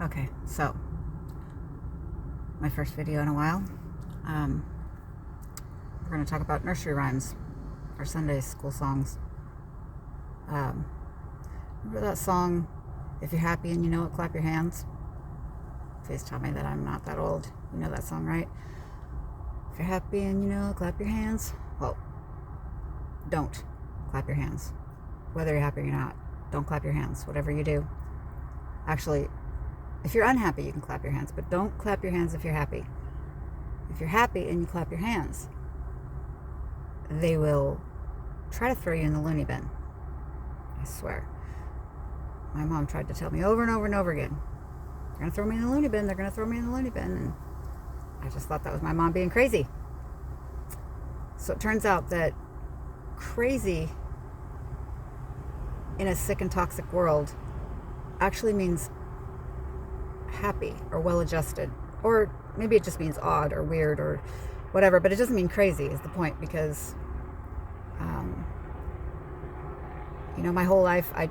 Okay, so my first video in a while. We're going to talk about nursery rhymes or Sunday school songs. Um, Remember that song, If You're Happy and You Know It, Clap Your Hands? Please tell me that I'm not that old. You know that song, right? If you're happy and you know it, clap your hands. Well, don't clap your hands. Whether you're happy or not, don't clap your hands, whatever you do. Actually, if you're unhappy, you can clap your hands, but don't clap your hands if you're happy. If you're happy and you clap your hands, they will try to throw you in the loony bin. I swear. My mom tried to tell me over and over and over again, they're going to throw me in the loony bin, they're going to throw me in the loony bin. And I just thought that was my mom being crazy. So it turns out that crazy in a sick and toxic world actually means happy or well-adjusted, or maybe it just means odd or weird or whatever, but it doesn't mean crazy is the point, because my whole life I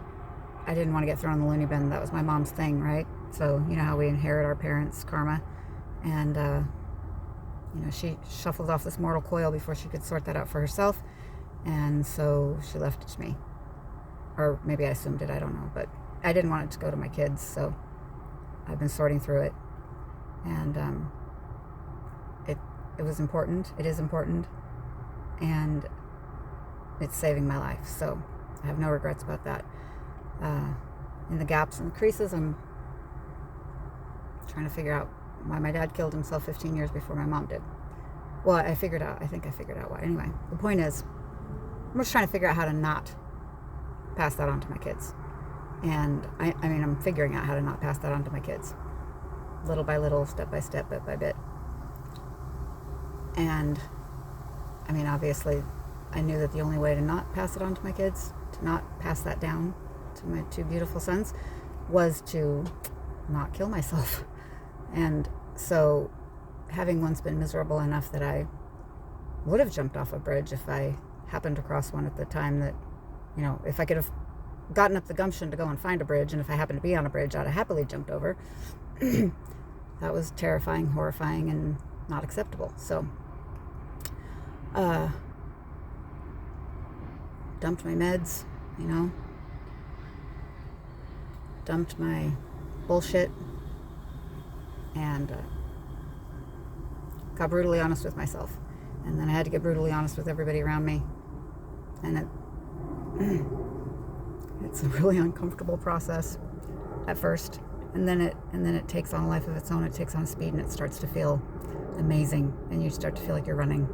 didn't want to get thrown in the loony bin. That was my mom's thing, right? So you know how we inherit our parents' karma, and she shuffled off this mortal coil before she could sort that out for herself, and so she left it to me, or maybe I assumed it, I don't know, but I didn't want it to go to my kids, so I've been sorting through it, and it was important. It is important, and it's saving my life. So I have no regrets about that. In the gaps and the creases, I'm trying to figure out why my dad killed himself 15 years before my mom did. Well, I think I figured out why. Anyway, the point is, I'm just trying to figure out how to not pass that on to my kids. And I'm figuring out how to not pass that on to my kids. Little by little, step by step, bit by bit. And, obviously, I knew that the only way to not pass it on to my kids, to not pass that down to my two beautiful sons, was to not kill myself. And so, having once been miserable enough that I would have jumped off a bridge if I happened to cross one at the time, that, if I could have gotten up the gumption to go and find a bridge, and if I happened to be on a bridge, I'd have happily jumped over. That was terrifying, horrifying, and not acceptable. So, dumped my meds, dumped my bullshit, and got brutally honest with myself. And then I had to get brutally honest with everybody around me. And it's a really uncomfortable process at first. And then it takes on a life of its own. It takes on speed, and it starts to feel amazing. And you start to feel like you're running.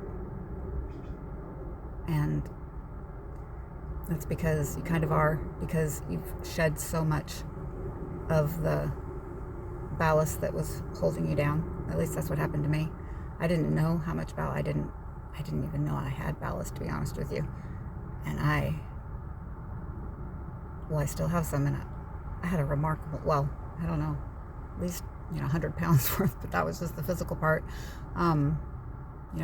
And that's because you kind of are, because you've shed so much of the ballast that was holding you down. At least that's what happened to me. I didn't know how much ballast. I didn't even know I had ballast, to be honest with you. And I still have some, and I had a remarkable, I don't know, at least 100 pounds worth, but that was just the physical part. You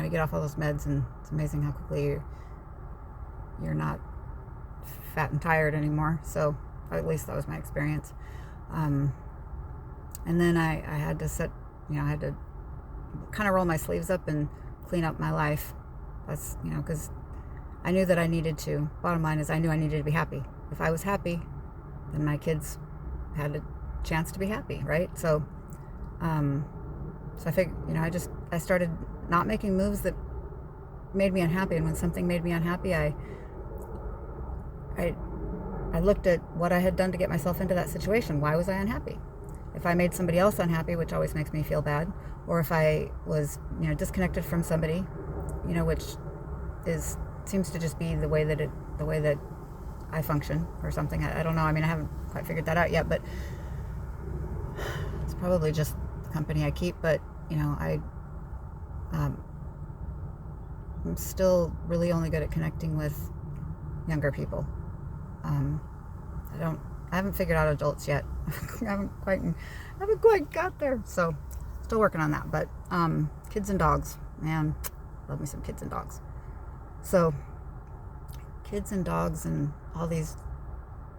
get off all those meds, and it's amazing how quickly you're not fat and tired anymore. So at least that was my experience. And then I had to I had to kind of roll my sleeves up and clean up my life. That's, because I knew that I needed to. Bottom line is, I knew I needed to be happy. If I was happy, then my kids had a chance to be happy, right? So, I figured, I started not making moves that made me unhappy. And when something made me unhappy, I looked at what I had done to get myself into that situation. Why was I unhappy? If I made somebody else unhappy, which always makes me feel bad, or if I was, disconnected from somebody, which seems to just be the way that I function or something. I don't know. I haven't quite figured that out yet, but it's probably just the company I keep. But, I'm still really only good at connecting with younger people. I haven't figured out adults yet. I haven't quite got there. So still working on that. But kids and dogs, man, love me some kids and dogs. So kids and dogs and all these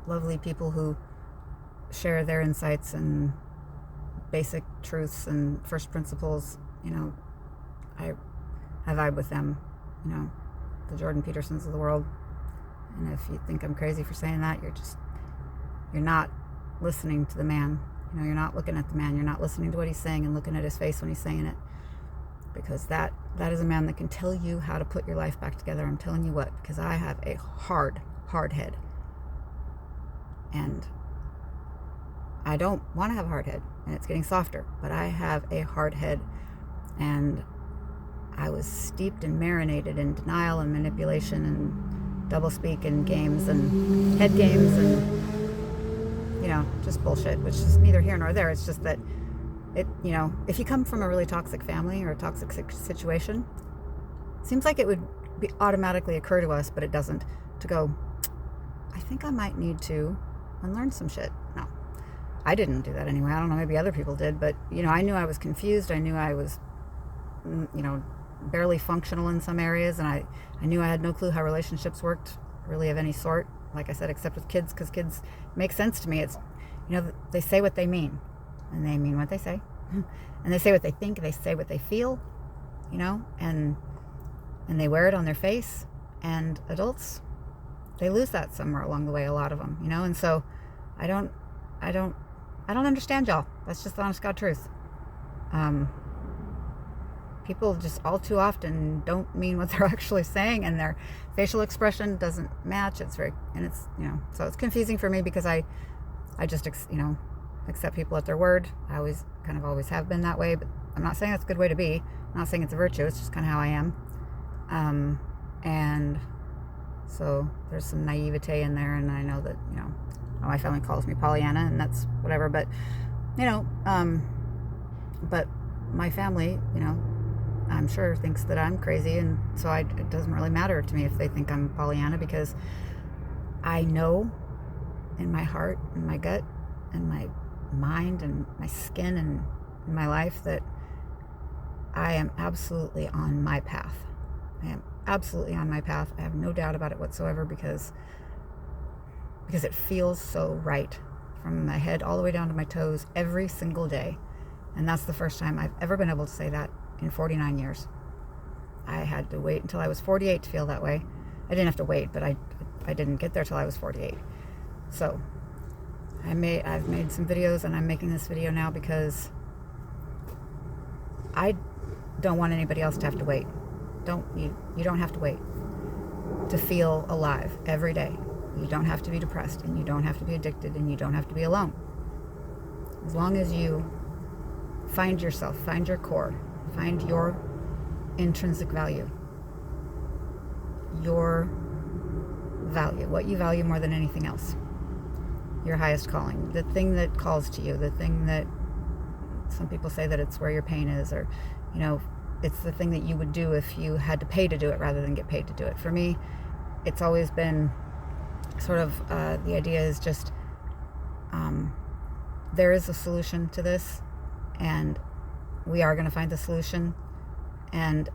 lovely people who share their insights and basic truths and first principles, I vibe with them, the Jordan Petersons of the world. And if you think I'm crazy for saying that, you're not listening to the man. You're not looking at the man. You're not listening to what he's saying and looking at his face when he's saying it. Because that is a man that can tell you how to put your life back together. I'm telling you what, because I have a hard head. And I don't want to have a hard head, and it's getting softer, but I have a hard head, and I was steeped and marinated in denial and manipulation and doublespeak and games and head games and, just bullshit, which is neither here nor there. It's just that if you come from a really toxic family or a toxic situation, it seems like it would automatically occur to us, but it doesn't, to go, I think I might need to unlearn some shit. No, I didn't do that anyway. I don't know, maybe other people did, but, I knew I was confused. I knew I was, barely functional in some areas, and I knew I had no clue how relationships worked, really, of any sort, like I said, except with kids, because kids make sense to me. It's, they say what they mean, and they mean what they say, and they say what they think, they say what they feel, and they wear it on their face. And adults, they lose that somewhere along the way, a lot of them, and so I don't understand y'all. That's just the honest God truth. People just all too often don't mean what they're actually saying, and their facial expression doesn't match. It's so it's confusing for me, because I just, accept people at their word. I always have been that way, but I'm not saying that's a good way to be. I'm not saying it's a virtue. It's just kind of how I am. And so there's some naivete in there, and I know that, my family calls me Pollyanna, and that's whatever, but, but my family, I'm sure thinks that I'm crazy, and so it doesn't really matter to me if they think I'm Pollyanna, because I know in my heart and my gut and my mind and my skin and in my life that I am absolutely on my path. I am absolutely on my path. I have no doubt about it whatsoever, because it feels so right from my head all the way down to my toes every single day. And that's the first time I've ever been able to say that in 49 years. I had to wait until I was 48 to feel that way. I didn't have to wait, but I didn't get there till I was 48. So I've made some videos, and I'm making this video now because I don't want anybody else to have to wait. You don't have to wait to feel alive every day. You don't have to be depressed, and you don't have to be addicted, and you don't have to be alone. As long as you find yourself, find your core, find your intrinsic value, your value, what you value more than anything else, your highest calling, the thing that calls to you, the thing that some people say that it's where your pain is, or, it's the thing that you would do if you had to pay to do it rather than get paid to do it. For me, it's always been sort of, the idea is just, there is a solution to this, and we are going to find the solution. And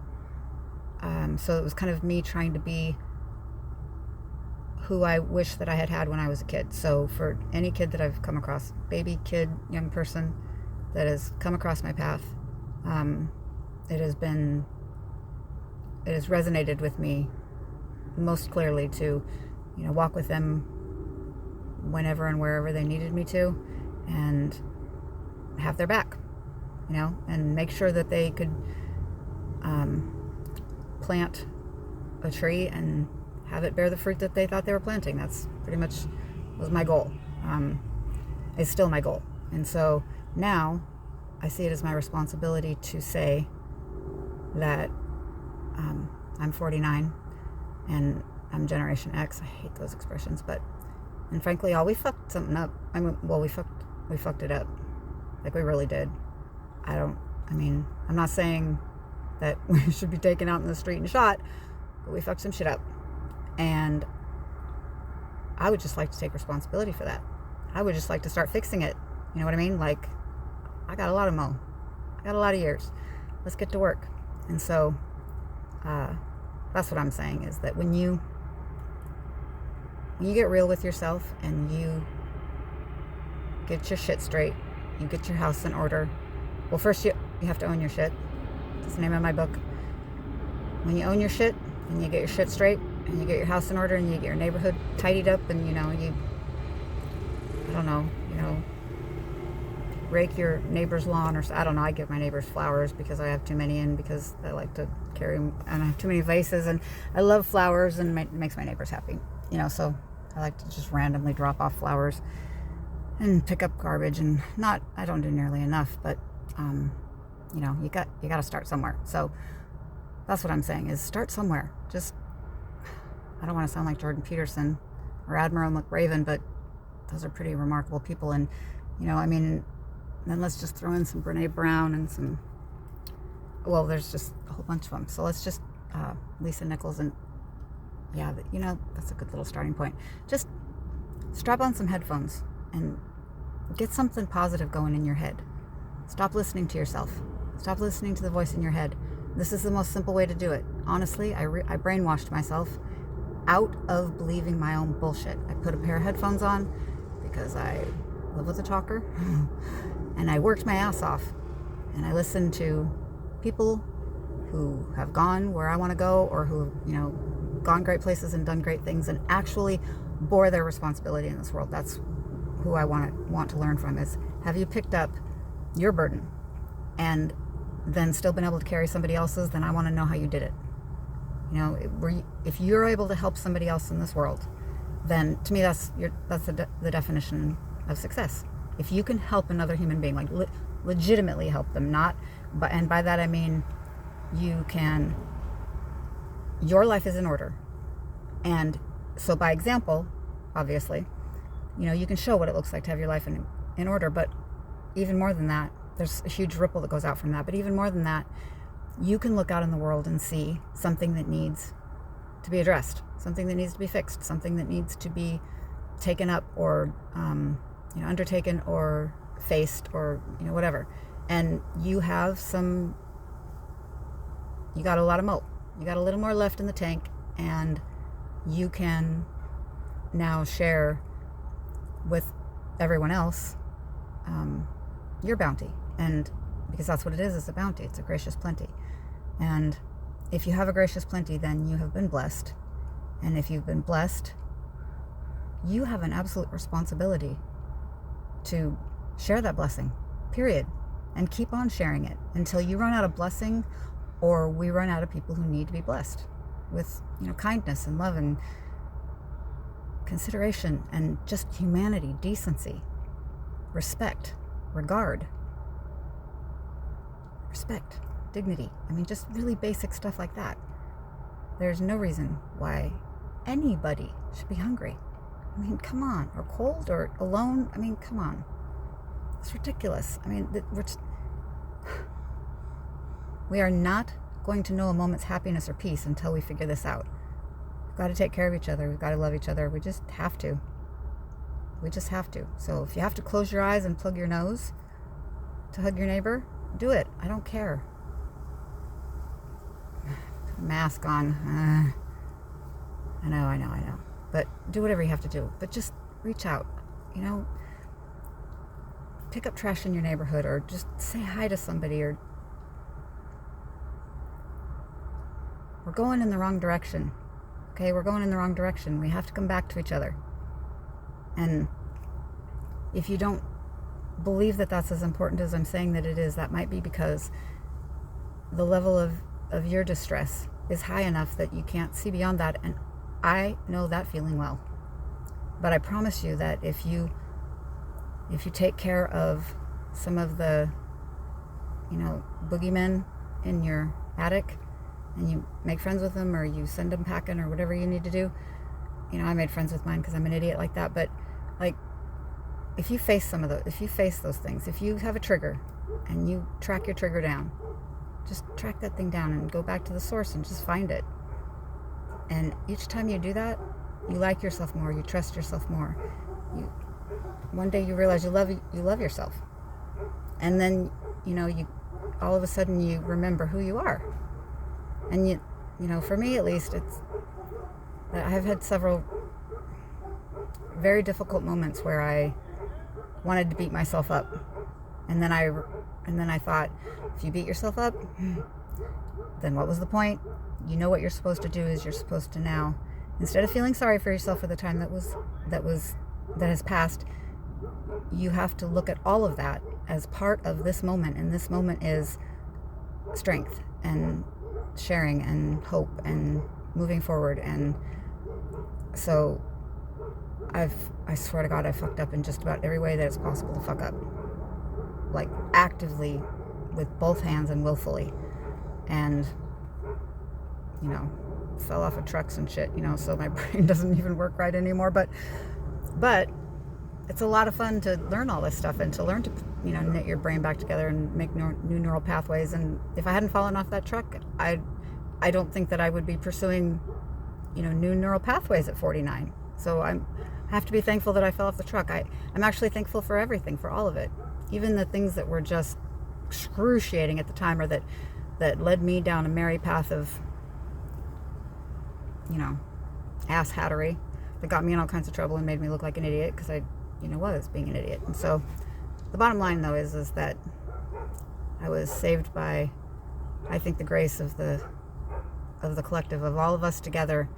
so it was kind of me trying to be who I wish that I had when I was a kid. So for any kid that I've come across, baby, kid, young person that has come across my path, it has resonated with me most clearly to, walk with them whenever and wherever they needed me to, and have their back, and make sure that they could plant a tree and have it bear the fruit that they thought they were planting. That's pretty much was my goal. Is still my goal. And so now I see it as my responsibility to say that I'm 49 and I'm Generation X. I hate those expressions, and frankly, we fucked something up. We fucked it up. Like, we really did. I'm not saying that we should be taken out in the street and shot, but we fucked some shit up. And I would just like to take responsibility for that. I would just like to start fixing it. You know what I mean? Like, I got a lot of mo. I got a lot of years. Let's get to work. And so, that's what I'm saying, is that when you get real with yourself and you get your shit straight you get your house in order. Well, first you have to own your shit. That's the name of my book. When you own your shit and you get your shit straight and you get your house in order and you get your neighborhood tidied up and rake your neighbor's lawn, or I don't know, I give my neighbors flowers because I have too many in, because I like to carry them and I have too many vases, and I love flowers and it makes my neighbors happy, so I like to just randomly drop off flowers and pick up garbage, and I don't do nearly enough, but you got to start somewhere. So that's what I'm saying, is start somewhere. Just, I don't want to sound like Jordan Peterson or Admiral McRaven, but those are pretty remarkable people. And then let's just throw in some Brene Brown and there's just a whole bunch of them. So let's just Lisa Nichols, and that's a good little starting point. Just strap on some headphones and get something positive going in your head. Stop listening to yourself. Stop listening to the voice in your head. This is the most simple way to do it. Honestly, I brainwashed myself out of believing my own bullshit. I put a pair of headphones on because I live with a talker, and I worked my ass off, and I listened to people who have gone where I want to go, or who have gone great places and done great things and actually bore their responsibility in this world. That's who I want to learn from. Is, have you picked up your burden and then still been able to carry somebody else's? Then I want to know how you did it. If you're able to help somebody else in this world, then to me that's the definition of success. If you can help another human being, like legitimately help them, and by that I mean your life is in order, and so by example, obviously, you can show what it looks like to have your life in order. But even more than that, there's a huge ripple that goes out from that. But even more than that, you can look out in the world and see something that needs to be addressed, something that needs to be fixed, something that needs to be taken up, or undertaken, or faced, or whatever. And you got a lot of moat. You got a little more left in the tank, and you can now share with everyone else your bounty. And because that's what it is, it's a bounty. It's a gracious plenty. And if you have a gracious plenty, then you have been blessed. And if you've been blessed, you have an absolute responsibility to share that blessing, period. And keep on sharing it until you run out of blessing, or we run out of people who need to be blessed with, kindness and love and consideration and just humanity, decency, respect, regard, dignity. Just really basic stuff like that. There's no reason why anybody should be hungry. Come on. Or cold, or alone. Come on. It's ridiculous. We are not going to know a moment's happiness or peace until we figure this out. We've got to take care of each other. We've got to love each other. We just have to. So if you have to close your eyes and plug your nose to hug your neighbor, do it. I don't care. Put a mask on. I know. But do whatever you have to do. But just reach out. Pick up trash in your neighborhood, or just say hi to somebody. Or we're going in the wrong direction. Okay, we're going in the wrong direction. We have to come back to each other. And if you don't believe that that's as important as I'm saying that it is, that might be because the level of your distress is high enough that you can't see beyond that. And I know that feeling well. But I promise you that if you take care of some of the, boogeymen in your attic, and you make friends with them, or you send them packing, or whatever you need to do. I made friends with mine because I'm an idiot like that. But if you face those things, if you have a trigger and you track your trigger down, just track that thing down and go back to the source and just find it. And each time you do that, you like yourself more, you trust yourself more. One day you realize you love yourself. And then, you all of a sudden you remember who you are. And for me at least, I've had several very difficult moments where I wanted to beat myself up. And then I thought, if you beat yourself up, then what was the point? You know what you're supposed to do is you're supposed to now, instead of feeling sorry for yourself for the time that has passed, you have to look at all of that as part of this moment. And this moment is strength and sharing and hope and moving forward. And so I swear to God, I fucked up in just about every way that it's possible to fuck up. Like actively, with both hands and willfully. And, fell off of trucks and shit, so my brain doesn't even work right anymore. But it's a lot of fun to learn all this stuff and to learn to, knit your brain back together and make new neural pathways. And if I hadn't fallen off that truck, I don't think that I would be pursuing, new neural pathways at 49. So I have to be thankful that I fell off the truck. I'm actually thankful for everything, for all of it. Even the things that were just excruciating at the time, or that led me down a merry path of, ass hattery, that got me in all kinds of trouble and made me look like an idiot, because I, was being an idiot. And so the bottom line, though, is that I was saved by, I think, the grace of the collective, of all of us together.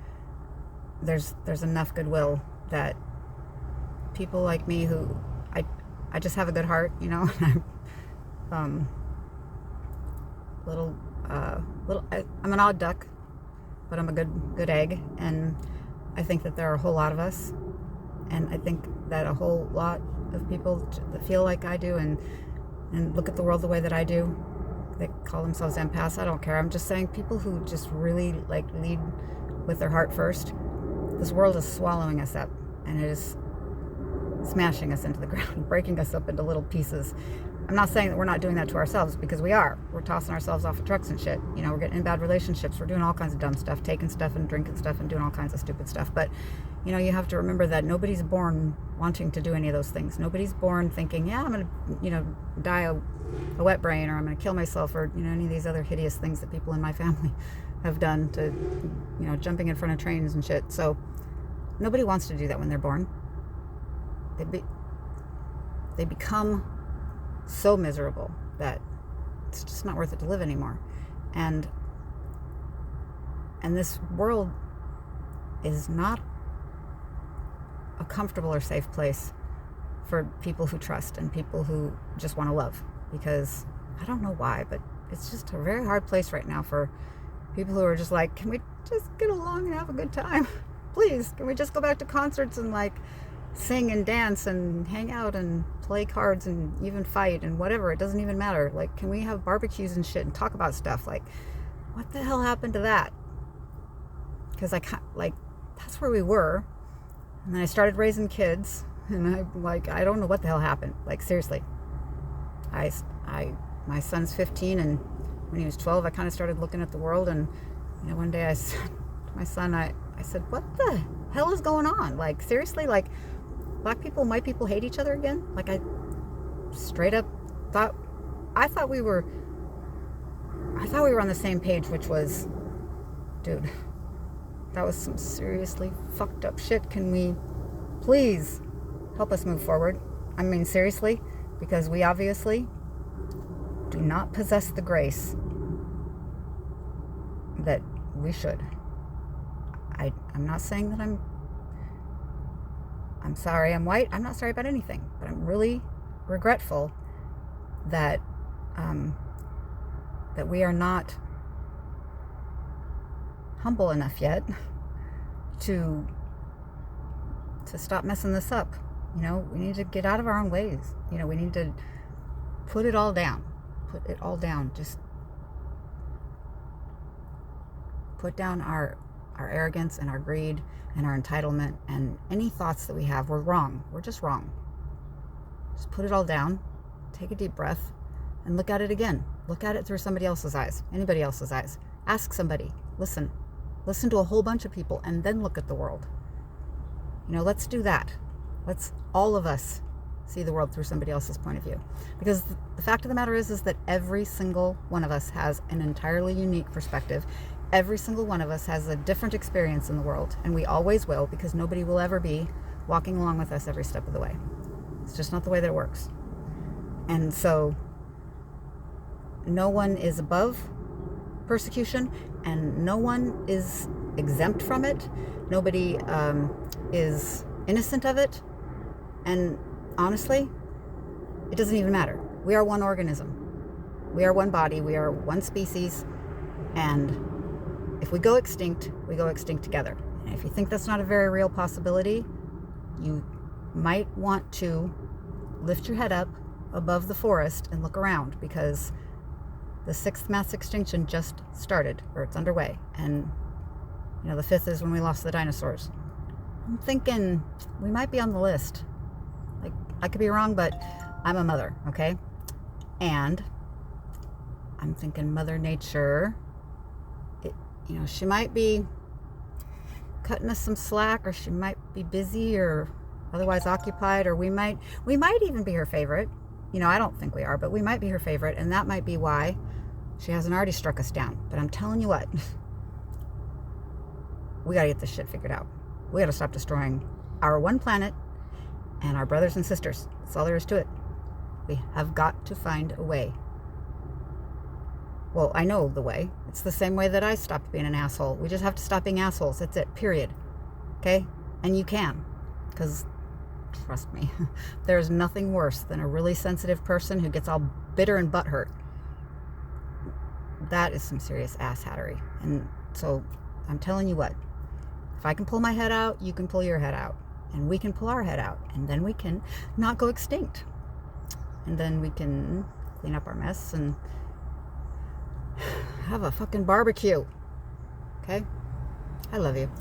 There's enough goodwill that people like me, who I just have a good heart, I'm I'm an odd duck, but I'm a good egg. And I think that there are a whole lot of us, and I think that a whole lot of people that feel like I do and look at the world the way that I do, they call themselves empaths. I don't care. I'm just saying, people who just really lead with their heart first. This world is swallowing us up, and it is smashing us into the ground, breaking us up into little pieces. I'm not saying that we're not doing that to ourselves, because we are. We're tossing ourselves off of trucks and shit. We're getting in bad relationships. We're doing all kinds of dumb stuff, taking stuff and drinking stuff and doing all kinds of stupid stuff. But, you have to remember that nobody's born wanting to do any of those things. Nobody's born thinking, yeah, I'm going to, die a wet brain, or I'm going to kill myself, or, any of these other hideous things that people in my family have done to, jumping in front of trains and shit. So nobody wants to do that when they're born. They become so miserable that it's just not worth it to live anymore. And this world is not a comfortable or safe place for people who trust and people who just want to love, because I don't know why, but it's just a very hard place right now for people who are just like, can we just get along and have a good time? Please, can we just go back to concerts and sing and dance and hang out and play cards and even fight and whatever? It doesn't even matter. Can we have barbecues and shit and talk about stuff? What the hell happened to that? Because that's where we were. And then I started raising kids, and I don't know what the hell happened. Seriously. My son's 15, and when he was 12, I kind of started looking at the world, and one day I said to my son, I said, what the hell is going on? Seriously, black people, white people hate each other again? I straight up thought we were on the same page, which was, dude, that was some seriously fucked up shit. Can we please help us move forward? I mean, seriously, because we obviously do not possess the grace that we should. I'm not saying that I'm sorry I'm white. I'm not sorry about anything, but I'm really regretful that that we are not humble enough yet to stop messing this up. We need to get out of our own ways. We need to put it all down. Just put down our arrogance and our greed and our entitlement, and any thoughts that we have. We're wrong. We're just wrong. Just put it all down, take a deep breath, and look at it again. Look at it through somebody else's eyes, anybody else's eyes. Ask somebody. Listen to a whole bunch of people, and then look at the world. Let's do that. Let's, all of us, see the world through somebody else's point of view. Because the fact of the matter is that every single one of us has an entirely unique perspective. Every single one of us has a different experience in the world, and we always will, because nobody will ever be walking along with us every step of the way. It's just not the way that it works. And so no one is above persecution, and no one is exempt from it. Nobody is innocent of it. And honestly, it doesn't even matter. We are one organism. We are one body. We are one species. And if we go extinct, we go extinct together. And if you think that's not a very real possibility, you might want to lift your head up above the forest and look around, because the 6th mass extinction just started, or it's underway. And, the 5th is when we lost the dinosaurs. I'm thinking we might be on the list. Like, I could be wrong, but I'm a mother, okay? And I'm thinking Mother Nature, she might be cutting us some slack, or she might be busy or otherwise occupied, or we might even be her favorite. I don't think we are, but we might be her favorite, and that might be why she hasn't already struck us down. But I'm telling you what, we gotta get this shit figured out. We gotta stop destroying our one planet and our brothers and sisters. That's all there is to it. We have got to find a way. Well, I know the way. It's the same way that I stopped being an asshole. We just have to stop being assholes. That's it, period. Okay? And you can. Because, trust me, there's nothing worse than a really sensitive person who gets all bitter and butthurt. That is some serious asshattery. And so, I'm telling you what. If I can pull my head out, you can pull your head out. And we can pull our head out. And then we can not go extinct. And then we can clean up our mess and have a fucking barbecue. Okay? I love you.